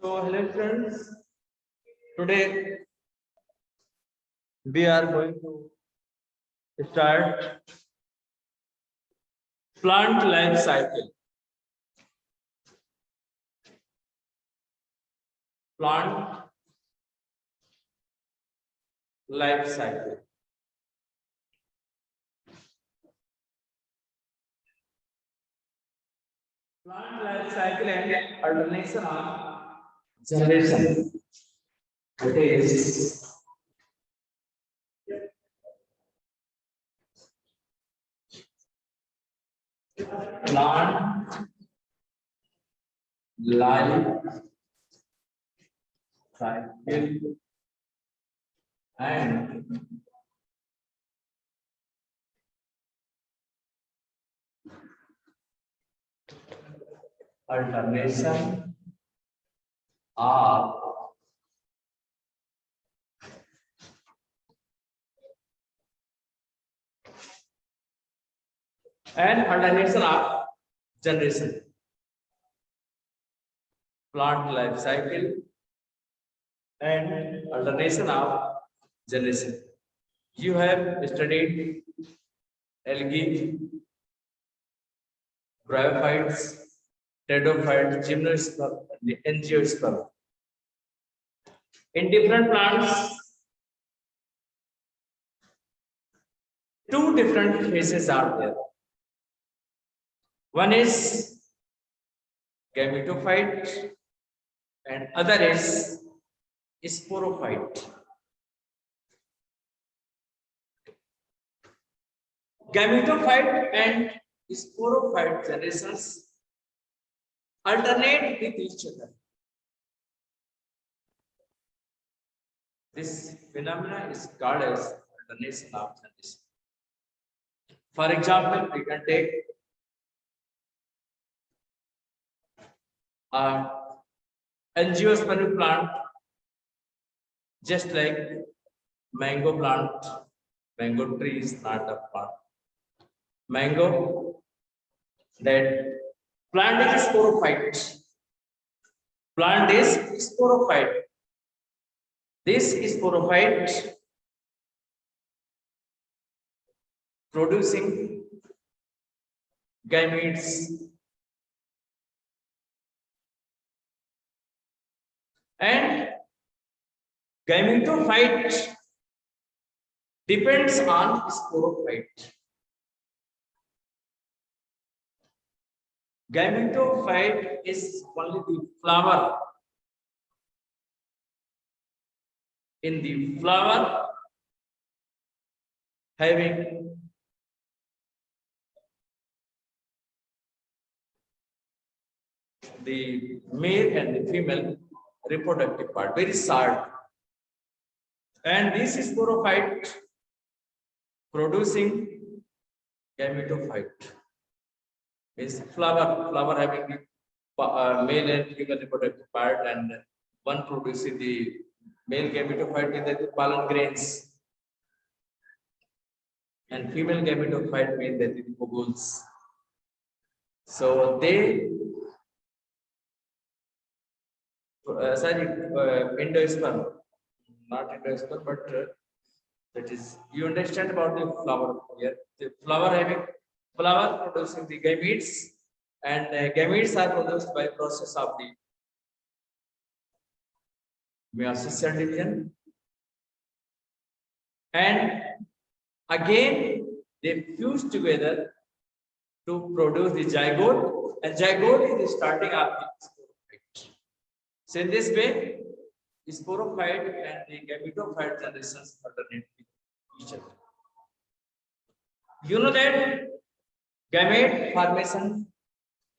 So, hello friends. Today we are going to start plant life cycle. Plant life cycle. Plant life cycle and alternation of generation. It is plant life cycle and alternation of generation. Plant life cycle and alternation of generation. You have studied algae, bryophytes, pteridophytes, gymnosperm, and angiosperm. In different plants, two different phases are there. One is gametophyte and other is sporophyte. Gametophyte and sporophyte generations alternate with each other. This phenomena is called as alternation of generation. For example, we can take angiosperm plant, just like mango plant. Mango tree is not a plant. Mango, that plant is sporophyte. Plant is sporophyte. This is sporophyte producing gametes and gametophyte depends on sporophyte. Gametophyte is only the flower. In the flower, having the male and the female reproductive part, very short. And this is sporophyte producing gametophyte. Is flower having the male and female reproductive part, and one producing the male gametophyte in the pollen grains, and female gametophyte mean that the ovules. So they endosperm, not endosperm, but that is, you understand about the flower here. The flower producing the gametes, and gametes are produced by process of the meiosis cell division, and again they fuse together to produce the zygote, and zygote is the starting of the sporophyte. So in this way, the sporophyte and the gametophyte generations alternate with each other. You know that gamete formation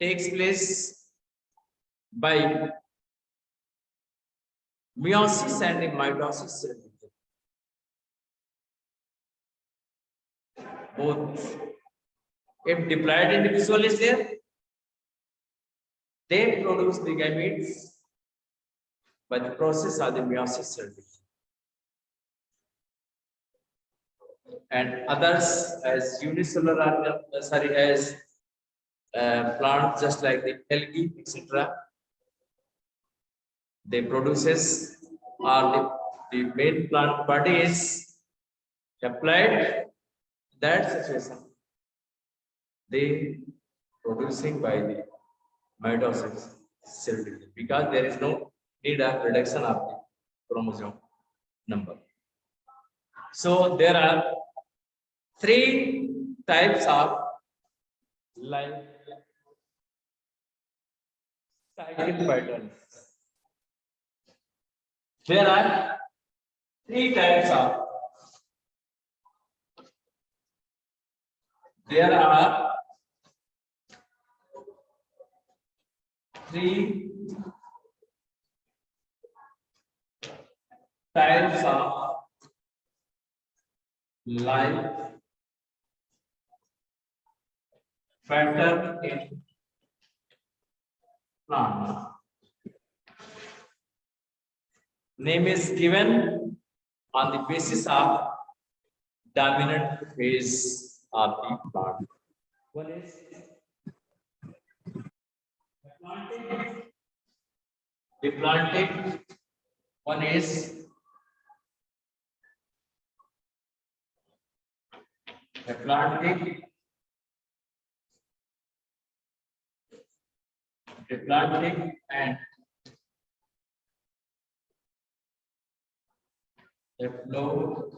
takes place by meiosis and the mitosis cell division. Both. If diploid individual is there, they produce the gametes by the process of the meiosis cell division. And others as unicellular, as plants just like the algae, etc. they produces or the main plant body is applied. That situation they producing by the mitosis cell division, because there is no need of reduction of the chromosome number. So there are three types of life cycle patterns. There are three types of there are three types of life pattern in plant. Name is given on the basis of dominant phase of the plant. One is the planting. One is the planting. The planting and the flow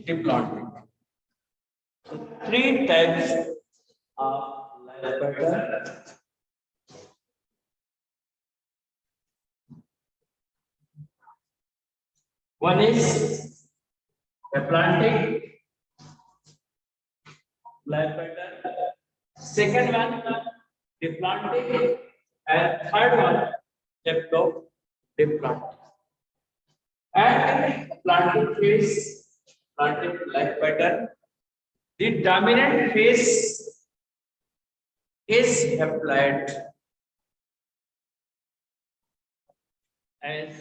deplanting. So three types of life pattern. One is the planting life pattern. Second one, the planting, and third one, the flow deplanting. And planting phase, planting life pattern, the dominant phase is applied as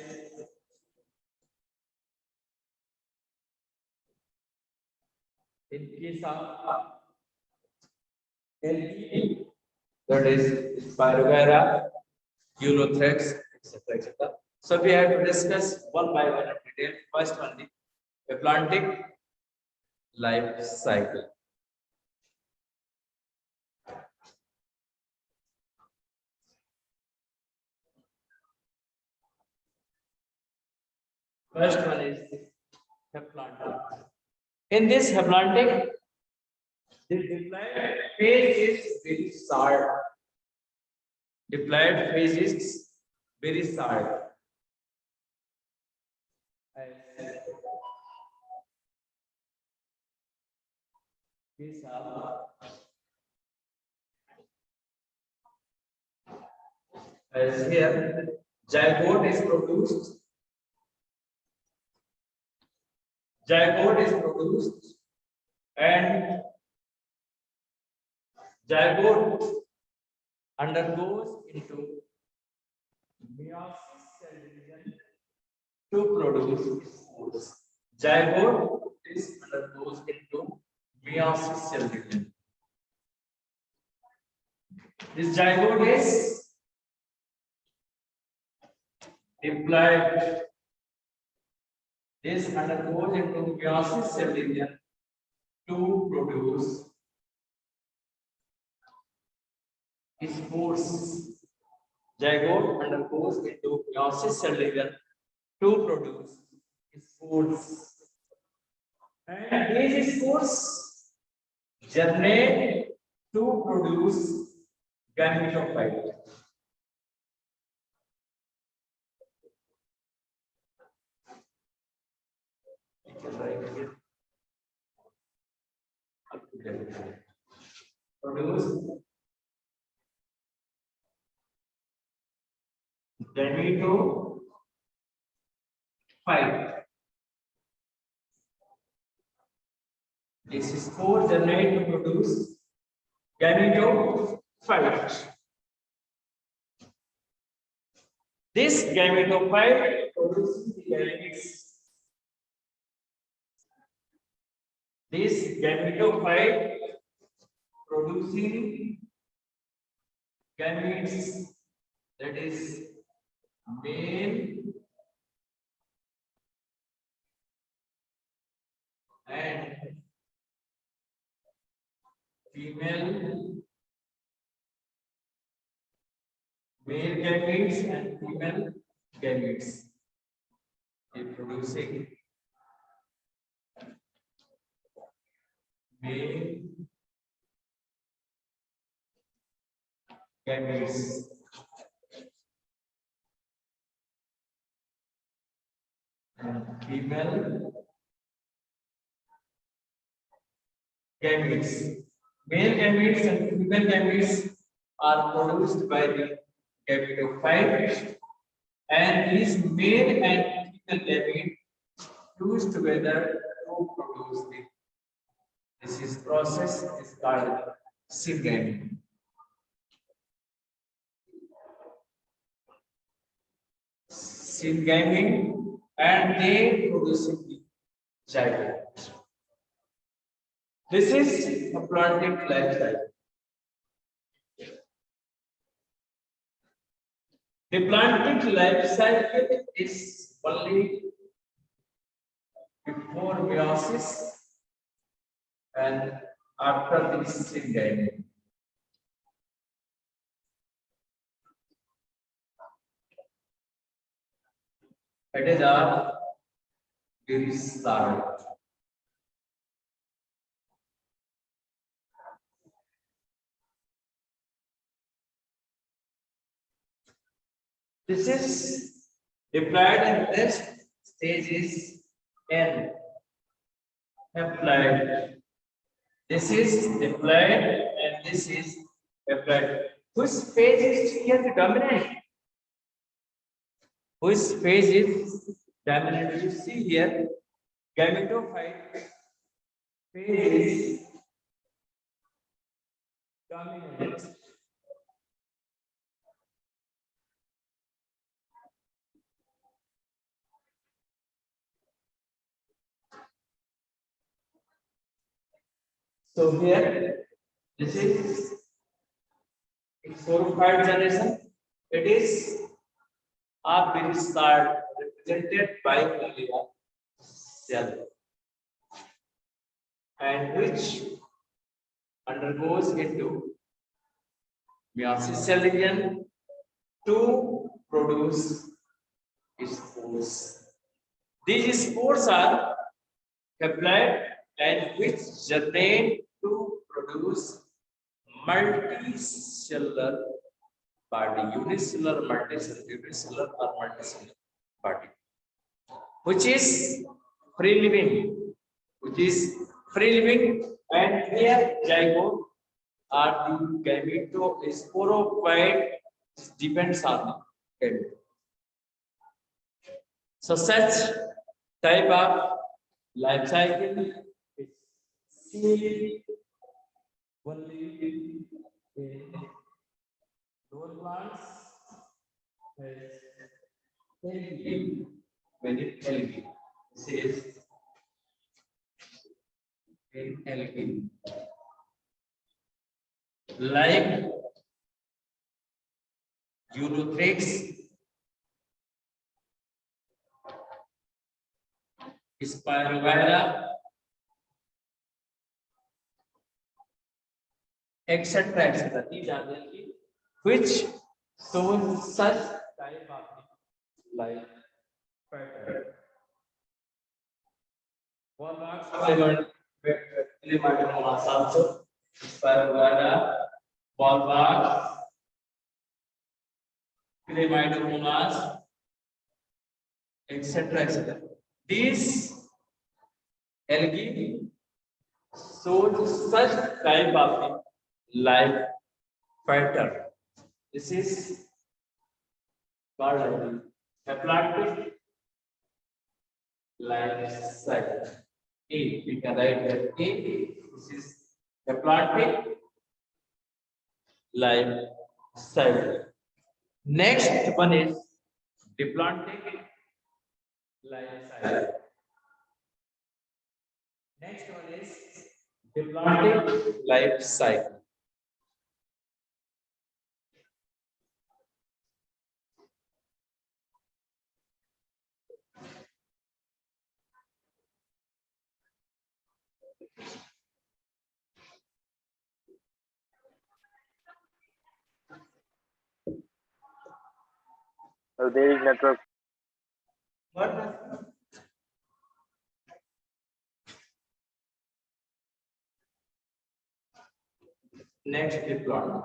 in case of LP, that is Spirogyra, Urothrax, etc. etc. So we have to discuss one by one in detail. First one, the planting life cycle. First one is haplantic. In this haplantic, the diploid phase is very short. Diploid phase is very short. As here, zygote is produced. Zygote is produced, and zygote undergoes into meiosis cell division to produce spores. Zygote is undergoes into meiosis cell division. This zygote is diploid. This undergoes into meiosis cell division to produce spores. Zygote undergoes into meiosis cell division to produce spores. And these spores germinate to produce gametophyte. Produce gametophyte. This spore generate to produce gametophyte. This gametophyte produces the gametes. This gametophyte producing gametes that is male and female, male gametes and female gametes reproducing male gametes and female gametes. Male gametes and female gametes are produced by the gametophyte, and these male and female gametes fuse together to produce the. This is process is called syngamy. Syngamy, and they producing the zygote. This is a planted life cycle. The planted life cycle is only before meiosis and after the syngamy. It is our very start. This is diploid and next stage is N. Haploid. This is diploid and this is haploid. Which phase is here the dominant? Which phase is dominant? You see here, gametophyte phase is dominant. So here, this is X45 generation. It is a very start represented by only a cell, and which undergoes into meiosis cell region to produce spores. These spores are haploid and which generate to produce multicellular body, unicellular, unicellular or multicellular body, which is free living, and here zygote are the gametophyte depends on the gamete. So such type of life cycle is seen only in lower plants as algae. When it algae, this is in algae, like Eurythrax, Spirogyra, etc. etc. These are the algae which shows such type of life pattern. One marks Clematomonas also, Spirogyra, Ballpark, Clematomonas, etc. etc. These algae shows such type of life pattern. This is called haploid life cycle. A, we can write here A. This is haploid life cycle. Next one is diploid life cycle. Next one is diploid life cycle. So there is network. What? Next deployment.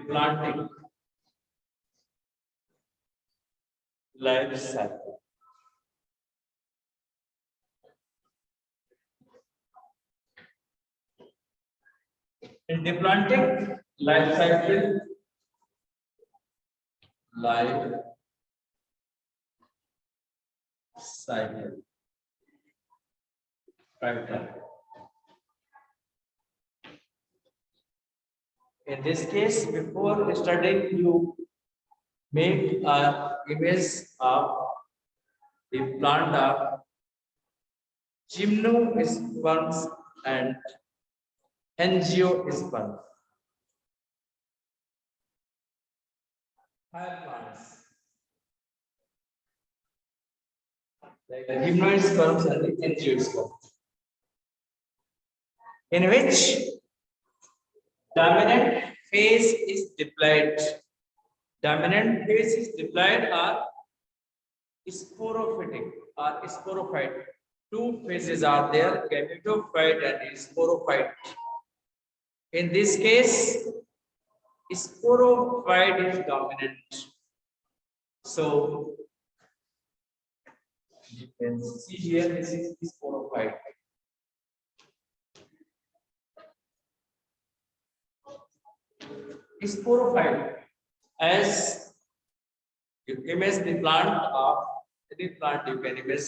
Planting life cycle. In the planting life cycle, life cycle. Right. In this case, before studying, you make an image of the plant of gymnosperms and angiosperms. Higher plants like the gymnosperms and the angiosperms, in which dominant phase is diploid. Dominant phase is diploid or sporophytic or sporophyte. Two phases are there, gametophyte and sporophyte. In this case, sporophyte is dominant. So you can see here, this is sporophyte. Sporophyte, as you image the plant of any plant, you can image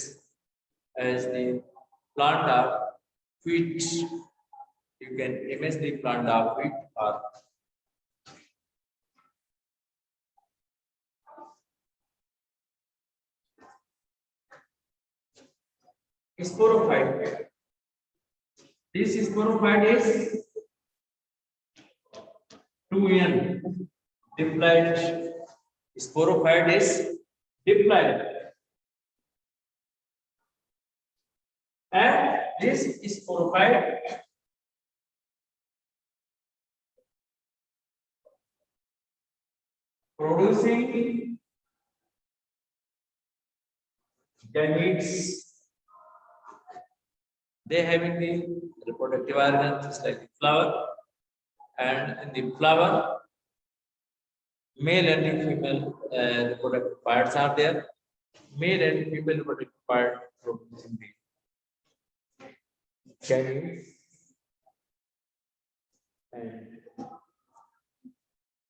as the plant of wheat. You can image the plant of wheat or sporophyte. This sporophyte is 2n. Diploid. Sporophyte is diploid. And this sporophyte producing gametes. They having the reproductive organs just like the flower, and in the flower, male and the female reproductive parts are there. Male and female reproductive part producing the gametes, and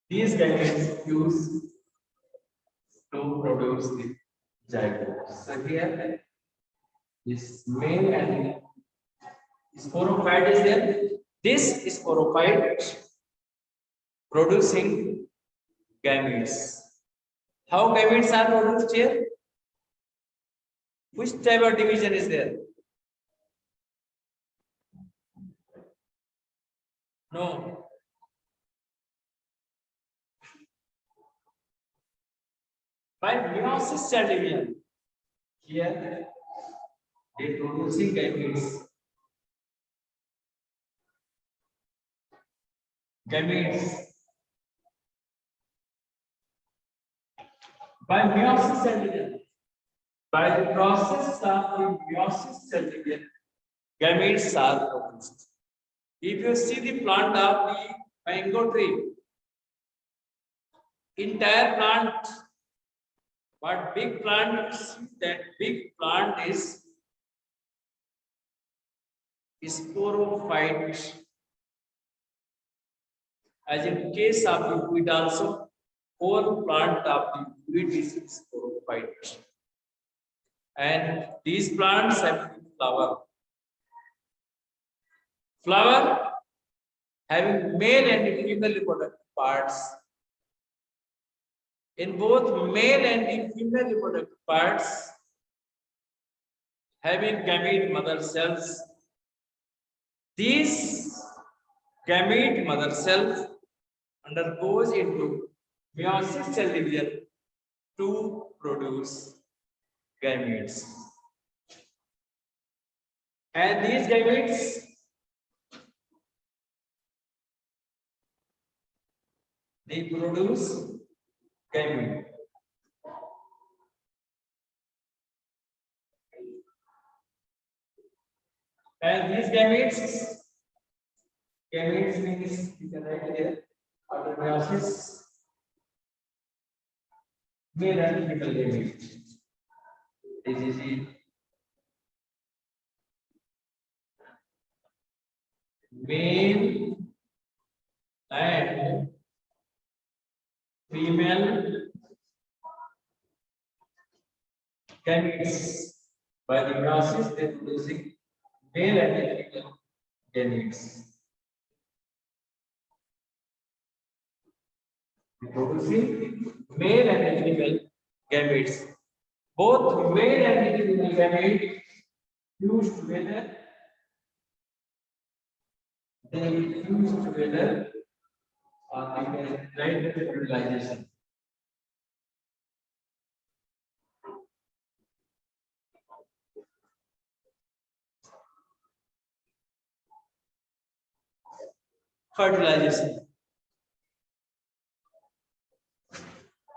these gametes fuse to produce the zygote. So here, this male and sporophyte is there. This sporophyte producing gametes. How gametes are produced here? Which type of division is there? No. By meiosis cell division. Here, they producing gametes. Gametes. By meiosis cell division. By the process of the meiosis cell division, gametes are produced. If you see the plant of the mango tree, entire plant, but big plant, that big plant is sporophyte. As in case of the wheat also, whole plant of the wheat is sporophyte. And these plants have flower. Flower having male and female reproductive parts. In both male and female reproductive parts, having gamete mother cells, these gamete mother cells undergoes into meiosis cell division, to produce gametes. And these gametes they produce gamete. And these gametes means you can write here after meiosis, male and female gamete. This is it. Male and female gametes. By the meiosis, they are producing male and female gametes. Producing male and female gametes. Both male and female gametes fuse together. They fuse together on the right fertilization. Fertilization.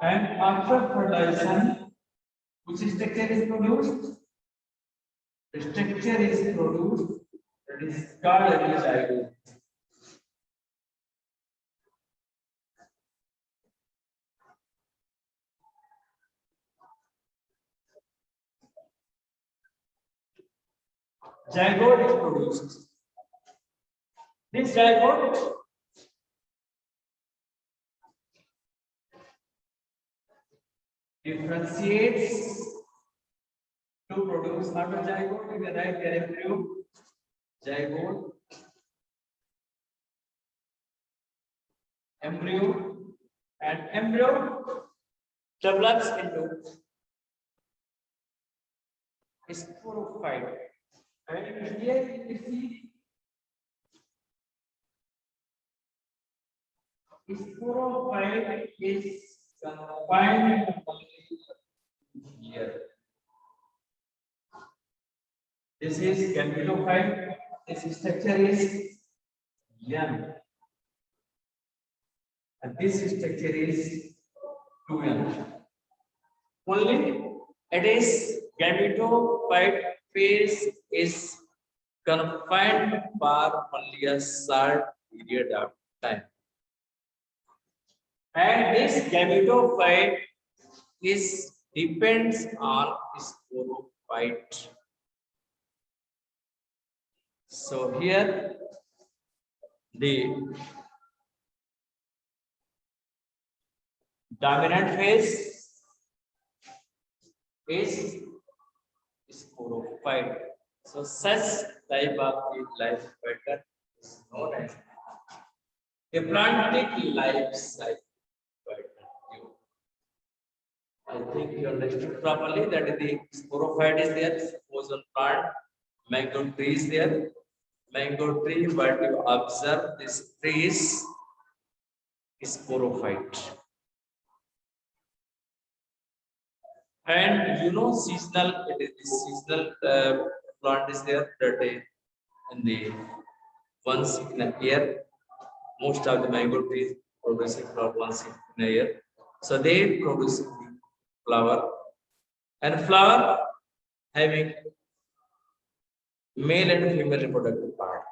And after fertilization, which structure is produced? The structure is produced that is called as zygote. Zygote is produced. This zygote differentiates to produce after zygote. You can write here embryo, zygote, embryo, and embryo develops into sporophyte. And here you see sporophyte is confined here. This is gametophyte. This structure is young. And this structure is 2young. Only it is gametophyte phase is confined for only a short period of time. And this gametophyte is depends on sporophyte. So here the dominant phase is sporophyte. So such type of life pattern is known as diplomatic life cycle pattern. I think you understood properly that the sporophyte is there. Suppose on plant, mango tree is there. Mango tree, but you observe this tree is sporophyte. And you know, seasonal, it is this seasonal plant is there that in the once in a year, most of the mango trees producing flower once in a year. So they produce the flower, and flower having male and female reproductive part,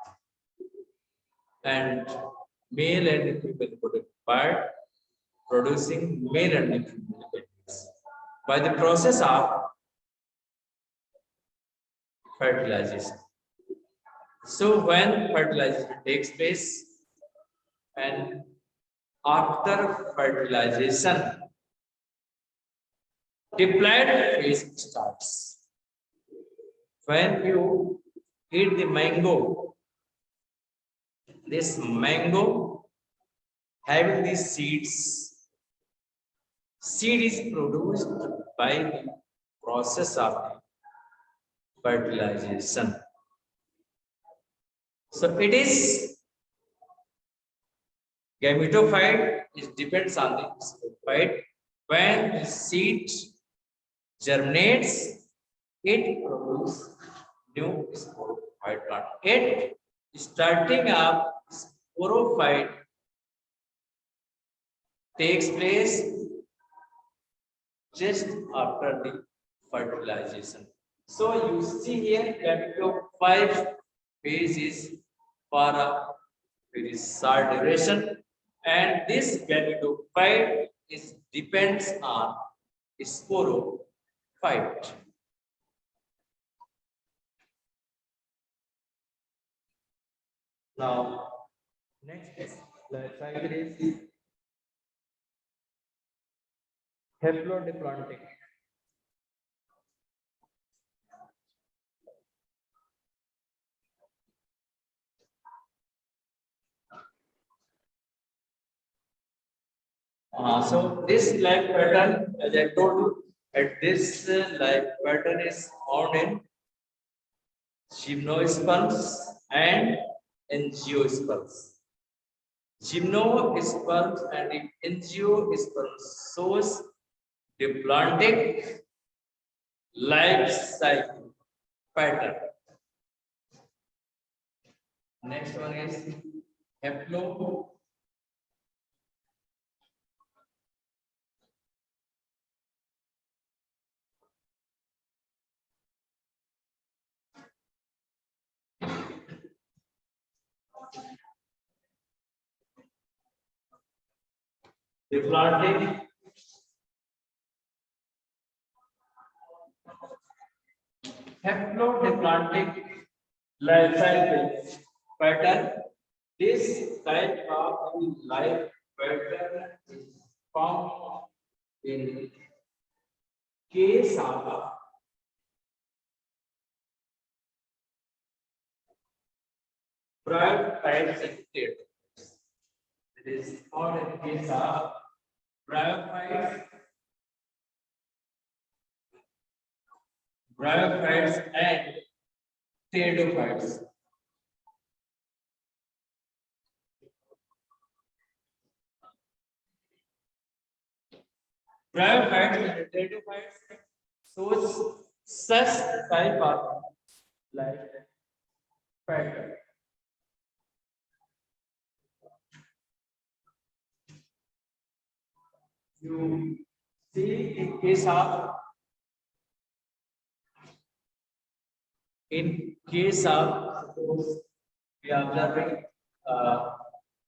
and male and female reproductive part producing male and female gametes by the process of fertilization. So when fertilization takes place and after fertilization, diploid phase starts. When you eat the mango, this mango having these seeds, seed is produced by the process of the fertilization. So it is gametophyte, it depends on the sporophyte, when the seed germinates, it produces new sporophyte plant. It starting up sporophyte takes place just after the fertilization. So you see here gametophyte phase is for a very short duration, and this gametophyte is depends on sporophyte. Now, next life cycle is haplodiploidy. So this life pattern, as I told you, at this life pattern is found in gymnosperms and angiosperms. Gymnosperms and angiosperms shows diplomatic life cycle pattern. Next one is haplo. Diplomatic haplodiplomatic life cycle pattern. This type of life pattern is found in case of bryophytes and pteropods. It is found in case of bryophytes, and pteridophytes. Bryophytes and pteridophytes shows such type of life pattern. You see in case of suppose we are observing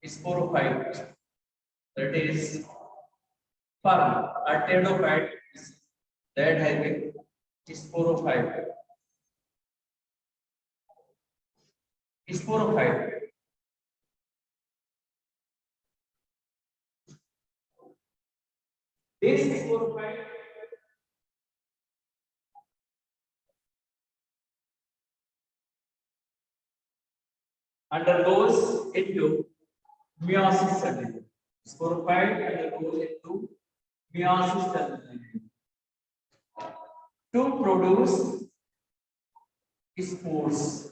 sporophyte, that is sperm, a pteridophyte that having sporophyte. Sporophyte. This sporophyte undergoes into meiosis cell division. Sporophyte undergoes into meiosis cell division to produce spores.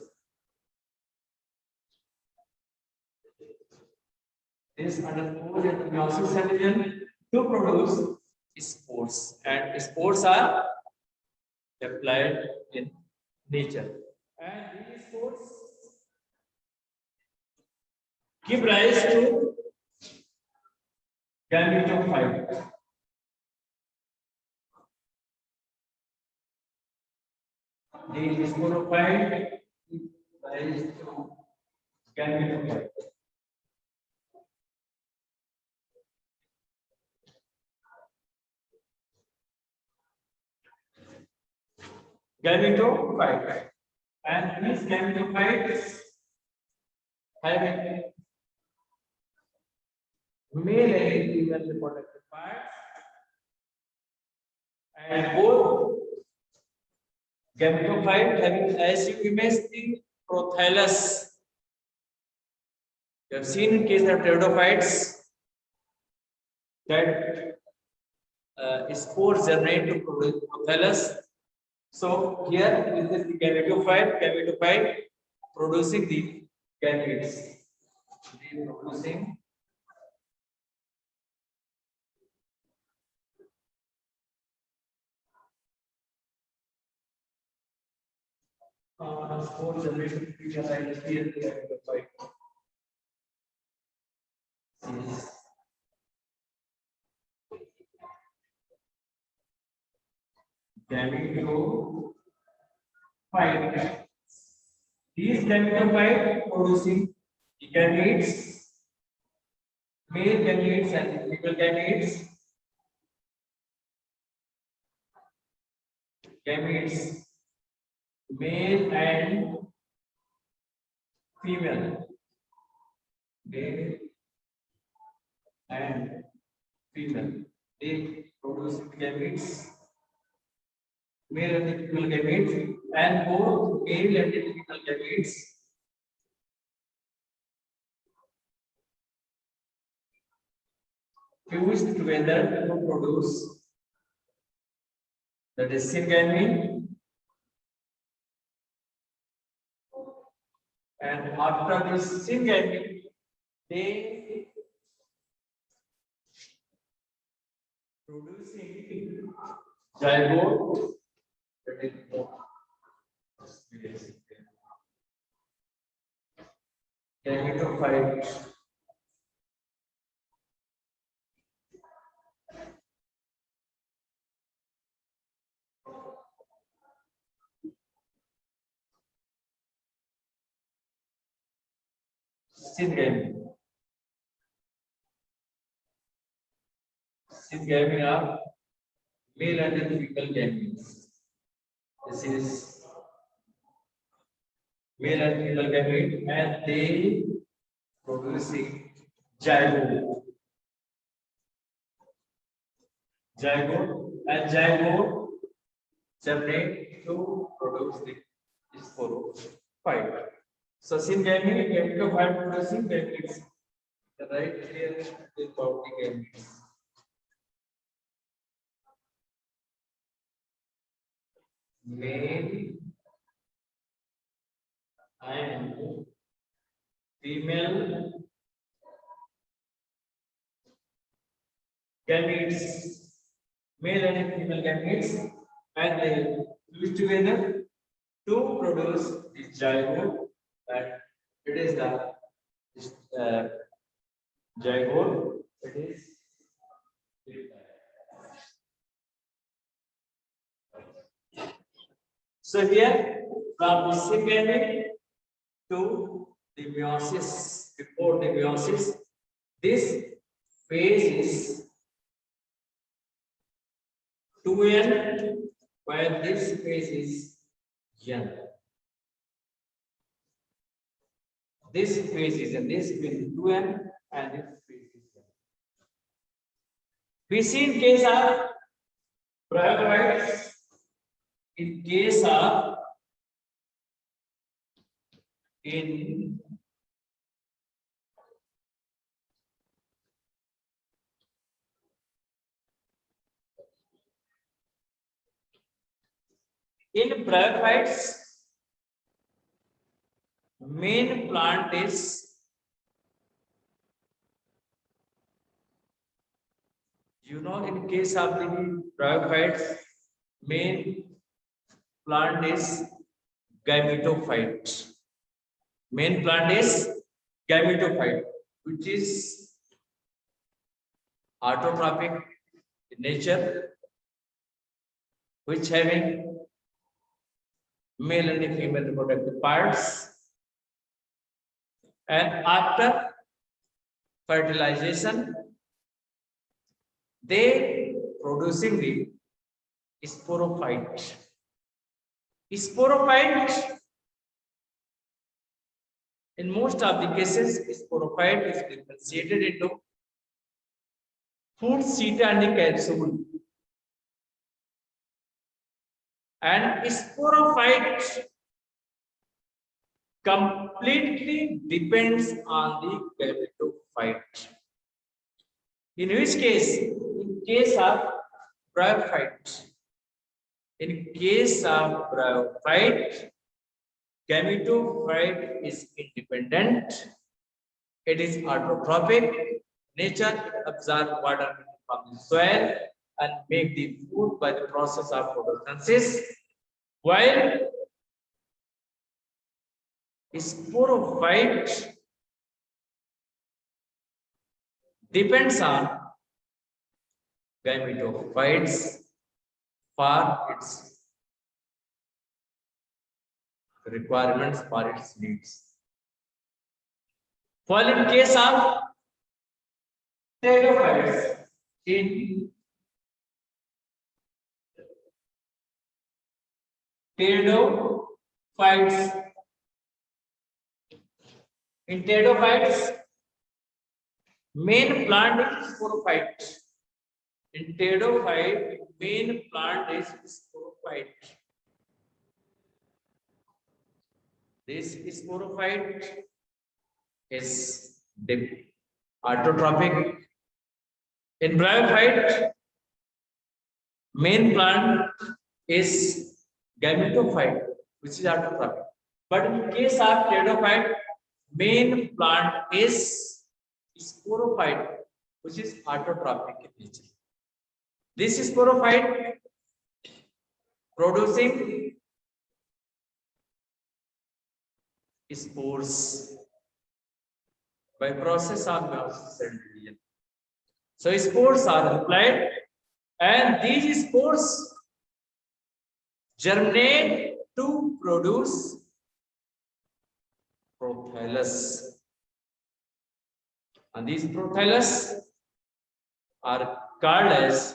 This undergoes into meiosis cell division to produce spores, and spores are applied in nature. And these spores give rise to gametophyte. These sporophyte give rise to gametophyte. Gametophyte, and these gametophytes having male and female reproductive parts, and both gametophyte having, as you image the prothallus. You have seen in case of pteridophytes that spores generate to produce prothallus. So here this is the gametophyte producing the gametes. They producing Fourth generation realized here the fight. Yes. Gametophyte. These gametophyte producing gametes, male gametes and female gametes. Gametes, male and female. Male and female. They produce gametes, male and female gametes, and both male and female gametes fused together to produce that is syngamete, and after this syngamete, they producing zygote. That is gametophyte. Syngamete. Syngamete are male and female gametes. This is male and female gamete, and they producing zygote. Zygote and zygote separate to produce the sporophyte. So syngamete, gametophyte producing gametes. The right here is about the gametes. Male and female gametes, male and female gametes, and they fuse together to produce the zygote, and it is the zygote. It is so here from the syngamete to the meiosis, before the meiosis, this phase is 2n, while this phase is n. This phase is n, this phase is 2n, and this phase is n. We see in case of bryophytes, in case of in bryophytes, main plant is in case of the bryophytes, main plant is gametophyte. Main plant is gametophyte, which is autotrophic in nature, which having male and female reproductive parts, and after fertilization, they producing the sporophyte. Sporophyte, in most of the cases, sporophyte is differentiated into food, seta, and the capsule. And sporophyte completely depends on the gametophyte. In which case, in case of bryophyte, gametophyte is independent. It is autotrophic. Nature absorbs water from the soil and make the food by the process of photosynthesis. While Sporophyte depends on gametophytes for its requirements, for its needs. While in case of pteridophytes, in pteridophytes, main plant is sporophyte. In pteridophyte, main plant is sporophyte. This sporophyte is autotrophic. In bryophyte, main plant is gametophyte, which is autotrophic. But in case of pteridophyte, main plant is sporophyte, which is autotrophic in nature. This sporophyte producing spores by process of meiosis and division. So spores are applied, and these spores germinate to produce prothallus. And these prothallus are called as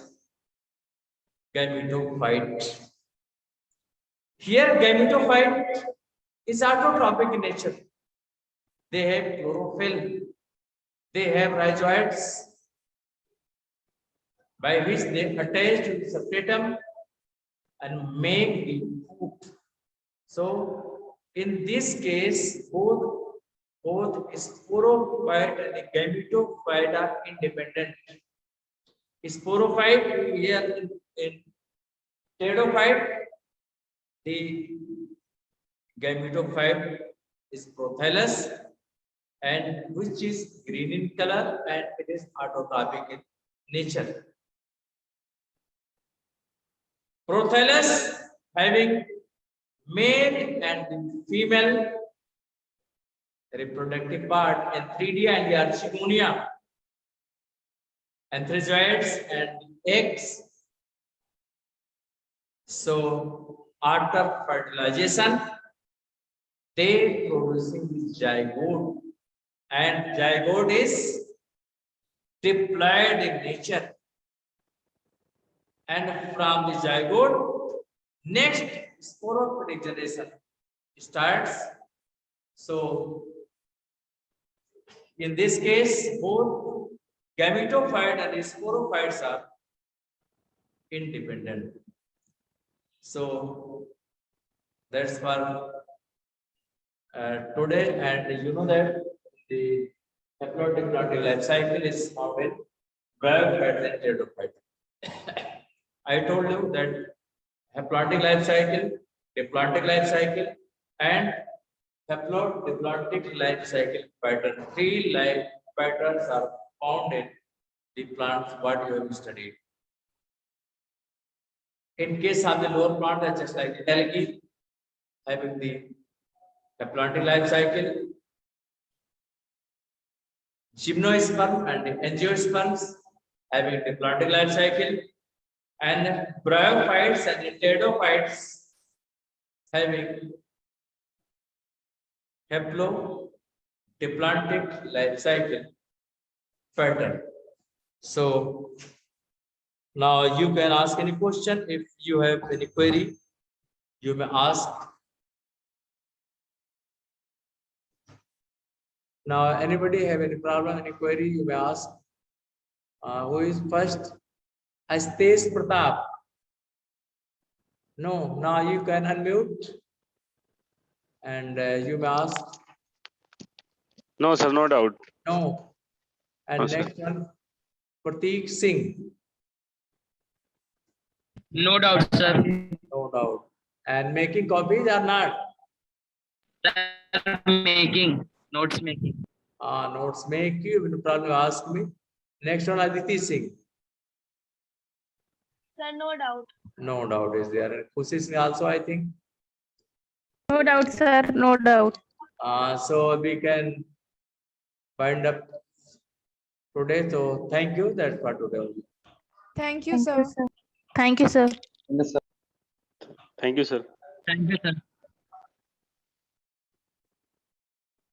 gametophyte. Here, gametophyte is autotrophic in nature. They have chlorophyll, they have rhizoids, by which they attach to the substratum and make the food. So, in this case, both sporophyte and the gametophyte are independent. Sporophyte here in pteridophyte, the gametophyte is prothallus, and which is green in color, and it is autotrophic in nature. Prothallus having male and female reproductive part, Antheridia and the Archegonia, anthrazoids and eggs. So after fertilization, they producing the zygote, and zygote is diploid in nature. And from the zygote, next sporophytic generation starts. So in this case, both gametophyte and sporophytes are independent. So that's for today, and you know that the haplodiploidy life cycle is found in bryophyte and pteridophyte. I told you that haplontic life cycle, diplontic life cycle, and haplodiploidic life cycle pattern. 3 life patterns are found in the plants what you have studied. In case of the lower plant, that's just like the algae, having the haplontic life cycle, gymnosperm and the angiosperms having diplontic life cycle, and bryophytes and the pteridophytes having haplodiploidic life cycle pattern. So now you can ask any question. If you have any query, you may ask. Now, anybody have any problem, any query, you may ask. Who is first? Astesh Pratap. No, now you can unmute and you may ask. No, sir, no doubt. No. And No, next one, Prateek Singh. No doubt, sir. No doubt. And making copies or not? Making notes making. Notes make you, no problem, ask me. Next one, Aditi Singh. Sir, no doubt. No doubt is there. And Khushi Singh also, I think. No doubt, sir. No doubt. So we can wind up today. So thank you. That's for today. Thank you, sir. Thank you, sir. Thank you, sir. Thank you, sir.